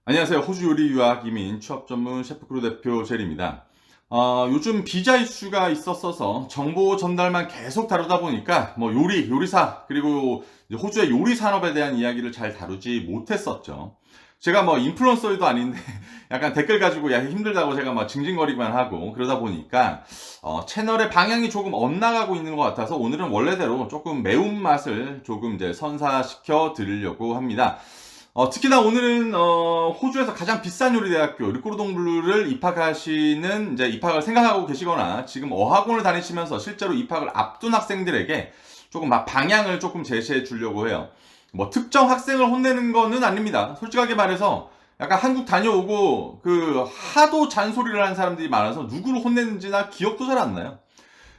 안녕하세요. 호주 요리 유학 이민 취업 전문 셰프크루 대표 젤입니다. 요즘 비자 이슈가 있었어서 정보 전달만 계속 다루다 보니까 뭐 요리사 그리고 이제 호주의 요리 산업에 대한 이야기를 잘 다루지 못했었죠. 제가 뭐 인플루언서도 아닌데 약간 댓글 가지고 야 힘들다고 제가 막 징징거리기만 하고 그러다 보니까 채널의 방향이 조금 엇나가고 있는 것 같아서 오늘은 원래대로 조금 매운맛을 조금 이제 선사시켜 드리려고 합니다. 특히나 오늘은 호주에서 가장 비싼 요리대학교 르꼬르동블루를 입학하시는 이제 입학을 생각하고 계시거나 지금 어학원을 다니시면서 실제로 입학을 앞둔 학생들에게 조금 막 방향을 조금 제시해 주려고 해요. 뭐 특정 학생을 혼내는 거는 아닙니다. 솔직하게 말해서 약간 한국 다녀오고 그 하도 잔소리를 하는 사람들이 많아서 누구를 혼냈는지나 기억도 잘 안 나요.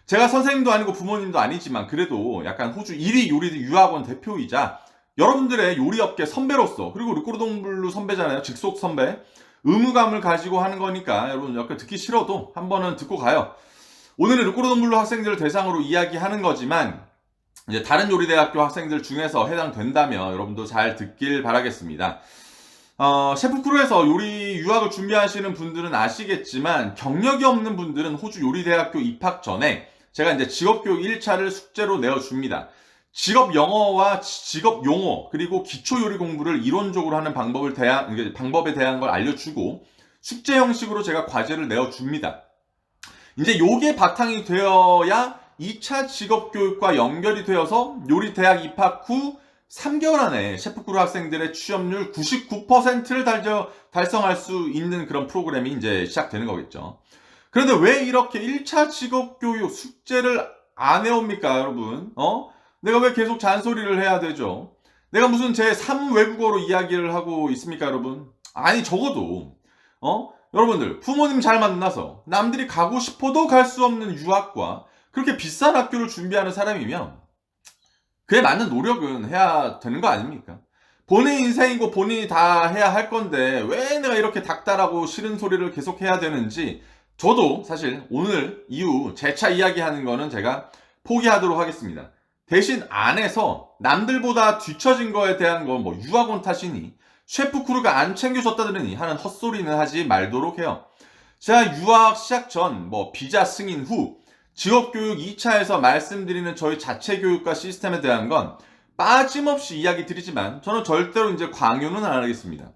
제가 선생님도 아니고 부모님도 아니지만 그래도 약간 호주 1위 요리 유학원 대표이자 여러분들의 요리업계 선배로서 그리고 르꼬르동블루 선배잖아요. 직속 선배. 의무감을 가지고 하는 거니까 여러분 약간 듣기 싫어도 한 번은 듣고 가요. 오늘은 르꼬르동블루 학생들을 대상으로 이야기하는 거지만 이제 다른 요리대학교 학생들 중에서 해당된다면 여러분도 잘 듣길 바라겠습니다. 셰프크루에서 요리 유학을 준비하시는 분들은 아시겠지만 경력이 없는 분들은 호주 요리대학교 입학 전에 제가 이제 직업교육 1차를 숙제로 내어줍니다. 직업 영어와 직업 용어 그리고 기초 요리 공부를 이론적으로 하는 방법에 대한 걸 알려주고 숙제 형식으로 제가 과제를 내어줍니다. 이제 요게 바탕이 되어야 2차 직업 교육과 연결이 되어서 요리 대학 입학 후 3개월 안에 셰프크루 학생들의 취업률 99%를 달성할 수 있는 그런 프로그램이 이제 시작되는 거겠죠. 그런데 왜 이렇게 1차 직업 교육 숙제를 안 해옵니까, 여러분? 내가 왜 계속 잔소리를 해야 되죠? 내가 무슨 제3 외국어로 이야기를 하고 있습니까, 여러분? 아니, 적어도, 여러분들, 부모님 잘 만나서 남들이 가고 싶어도 갈 수 없는 유학과 그렇게 비싼 학교를 준비하는 사람이면 그에 맞는 노력은 해야 되는 거 아닙니까? 본인 인생이고 본인이 다 해야 할 건데 왜 내가 이렇게 닥달하고 싫은 소리를 계속 해야 되는지 저도 사실 오늘 이후 재차 이야기하는 거는 제가 포기하도록 하겠습니다. 대신 안에서 남들보다 뒤처진 거에 대한 건 뭐 유학원 탓이니 셰프크루가 안 챙겨줬다더니 하는 헛소리는 하지 말도록 해요. 제가 유학 시작 전 뭐 비자 승인 후 직업교육 2차에서 말씀드리는 저희 자체 교육과 시스템에 대한 건 빠짐없이 이야기 드리지만 저는 절대로 이제 강요는 안 하겠습니다.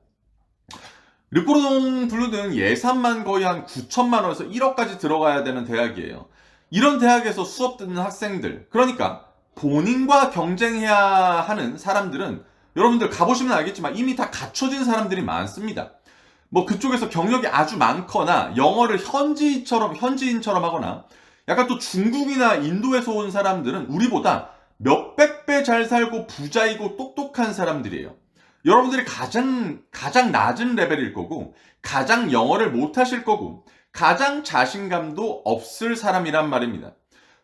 르꼬르동 블루는 예산만 거의 한 9천만 원에서 1억까지 들어가야 되는 대학이에요. 이런 대학에서 수업 듣는 학생들, 그러니까 본인과 경쟁해야 하는 사람들은 여러분들 가보시면 알겠지만 이미 다 갖춰진 사람들이 많습니다. 뭐 그쪽에서 경력이 아주 많거나 영어를 현지인처럼 하거나 약간 또 중국이나 인도에서 온 사람들은 우리보다 몇백 배 잘 살고 부자이고 똑똑한 사람들이에요. 여러분들이 가장 낮은 레벨일 거고 가장 영어를 못하실 거고 가장 자신감도 없을 사람이란 말입니다.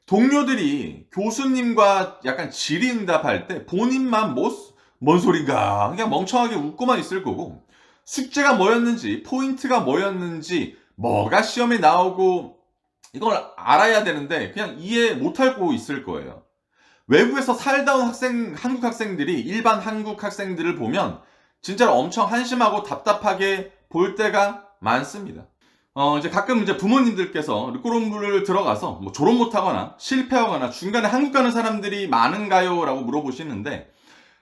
동료들이 교수님과 약간 질의응답할 때 본인만 뭔 소린가 그냥 멍청하게 웃고만 있을 거고 숙제가 뭐였는지 포인트가 뭐였는지 뭐가 시험에 나오고 이걸 알아야 되는데 그냥 이해 못하고 있을 거예요. 외국에서 살다 온 한국 학생들이 일반 한국 학생들을 보면 진짜로 엄청 한심하고 답답하게 볼 때가 많습니다. 이제 가끔 이제 부모님들께서 르꼬롬부를 들어가서 뭐 졸업 못하거나 실패하거나 중간에 한국 가는 사람들이 많은가요? 라고 물어보시는데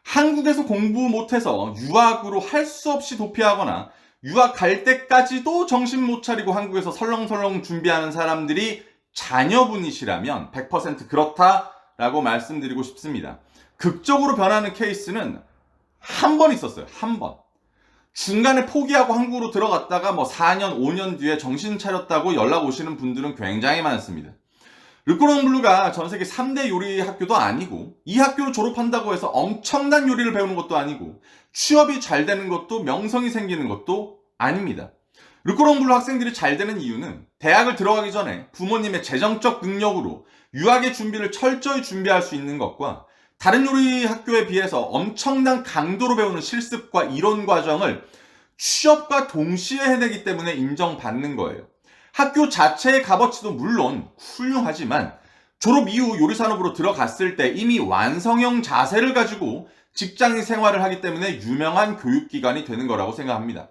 한국에서 공부 못해서 유학으로 할 수 없이 도피하거나 유학 갈 때까지도 정신 못 차리고 한국에서 설렁설렁 준비하는 사람들이 자녀분이시라면 100% 그렇다라고 말씀드리고 싶습니다. 극적으로 변하는 케이스는 한 번 있었어요. 한 번. 중간에 포기하고 한국으로 들어갔다가 뭐 4년, 5년 뒤에 정신 차렸다고 연락 오시는 분들은 굉장히 많습니다. 르꼬롱블루가 전 세계 3대 요리 학교도 아니고 이 학교를 졸업한다고 해서 엄청난 요리를 배우는 것도 아니고 취업이 잘 되는 것도 명성이 생기는 것도 아닙니다. 르꼬롱블루 학생들이 잘 되는 이유는 대학을 들어가기 전에 부모님의 재정적 능력으로 유학의 준비를 철저히 준비할 수 있는 것과 다른 요리 학교에 비해서 엄청난 강도로 배우는 실습과 이론 과정을 취업과 동시에 해내기 때문에 인정받는 거예요. 학교 자체의 값어치도 물론 훌륭하지만 졸업 이후 요리산업으로 들어갔을 때 이미 완성형 자세를 가지고 직장인 생활을 하기 때문에 유명한 교육기관이 되는 거라고 생각합니다.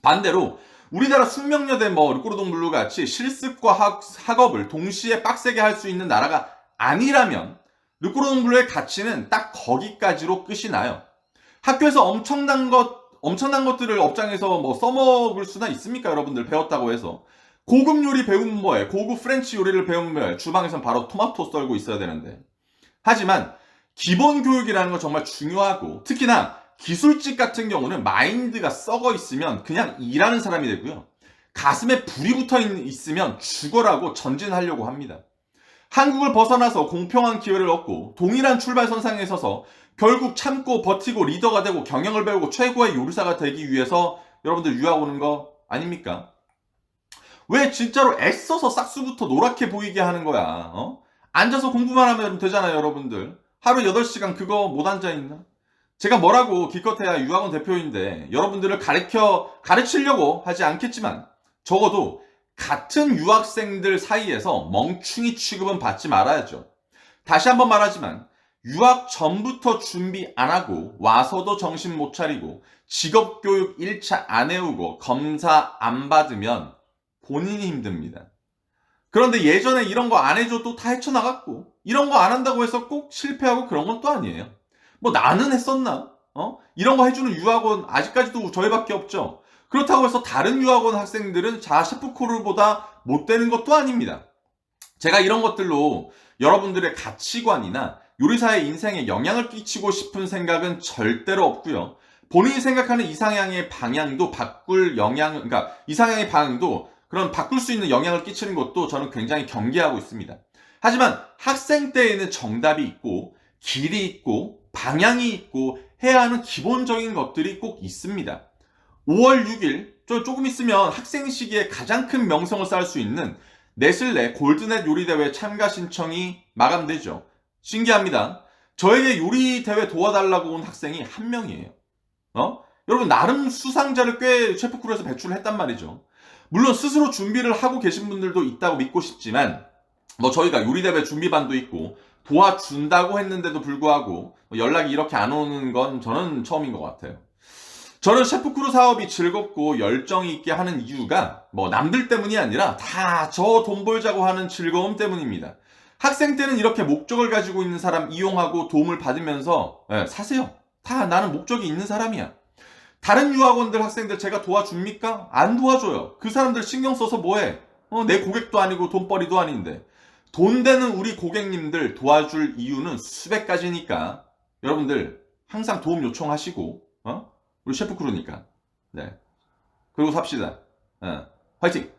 반대로 우리나라 숙명여대 르꼬르동블루 같이 실습과 학업을 동시에 빡세게 할 수 있는 나라가 아니라면 르꼬르동블루의 가치는 딱 거기까지로 끝이 나요. 학교에서 엄청난 것들을 업장에서 써먹을 수나 있습니까? 여러분들 배웠다고 해서. 고급 요리 배우면 뭐해? 고급 프렌치 요리를 배우면 뭐해? 주방에선 바로 토마토 썰고 있어야 되는데. 하지만 기본 교육이라는 건 정말 중요하고, 특히나 기술직 같은 경우는 마인드가 썩어 있으면 그냥 일하는 사람이 되고요. 가슴에 불이 붙어 있으면 죽어라고 전진하려고 합니다. 한국을 벗어나서 공평한 기회를 얻고 동일한 출발선상에 서서 결국 참고 버티고 리더가 되고 경영을 배우고 최고의 요리사가 되기 위해서 여러분들 유학 오는 거 아닙니까? 왜 진짜로 애써서 싹수부터 노랗게 보이게 하는 거야? 앉아서 공부만 하면 되잖아요, 여러분들. 하루 8시간 그거 못 앉아있나? 제가 뭐라고 기껏해야 유학원 대표인데 여러분들을 가르치려고 하지 않겠지만 적어도 같은 유학생들 사이에서 멍충이 취급은 받지 말아야죠. 다시 한번 말하지만 유학 전부터 준비 안 하고 와서도 정신 못 차리고 직업교육 1차 안 해오고 검사 안 받으면 본인이 힘듭니다. 그런데 예전에 이런 거 안 해줘도 다 헤쳐나갔고 이런 거 안 한다고 해서 꼭 실패하고 그런 건 또 아니에요. 나는 했었나? 이런 거 해주는 유학원 아직까지도 저희밖에 없죠. 그렇다고 해서 다른 유학원 학생들은 셰프코르보다 못 되는 것도 아닙니다. 제가 이런 것들로 여러분들의 가치관이나 요리사의 인생에 영향을 끼치고 싶은 생각은 절대로 없고요. 본인이 생각하는 이상향의 방향도 이상향의 방향도 그런 바꿀 수 있는 영향을 끼치는 것도 저는 굉장히 경계하고 있습니다. 하지만 학생 때에는 정답이 있고 길이 있고 방향이 있고 해야 하는 기본적인 것들이 꼭 있습니다. 5월 6일 조금 있으면 학생 시기에 가장 큰 명성을 쌓을 수 있는 네슬레 골드넷 요리대회 참가 신청이 마감되죠. 신기합니다. 저에게 요리대회 도와달라고 온 학생이 한 명이에요. 여러분 나름 수상자를 꽤 셰프크루에서 배출을 했단 말이죠. 물론 스스로 준비를 하고 계신 분들도 있다고 믿고 싶지만 저희가 요리대회 준비반도 있고 도와준다고 했는데도 불구하고 연락이 이렇게 안 오는 건 저는 처음인 것 같아요. 저는 셰프크루 사업이 즐겁고 열정이 있게 하는 이유가 남들 때문이 아니라 다 저 돈 벌자고 하는 즐거움 때문입니다. 학생 때는 이렇게 목적을 가지고 있는 사람 이용하고 도움을 받으면서 사세요. 다 나는 목적이 있는 사람이야. 다른 유학원들 학생들 제가 도와줍니까? 안 도와줘요. 그 사람들 신경 써서 뭐해? 내 고객도 아니고 돈벌이도 아닌데. 돈 되는 우리 고객님들 도와줄 이유는 수백 가지니까 여러분들 항상 도움 요청하시고 우리 셰프크루니까. 네. 그리고 삽시다. 화이팅!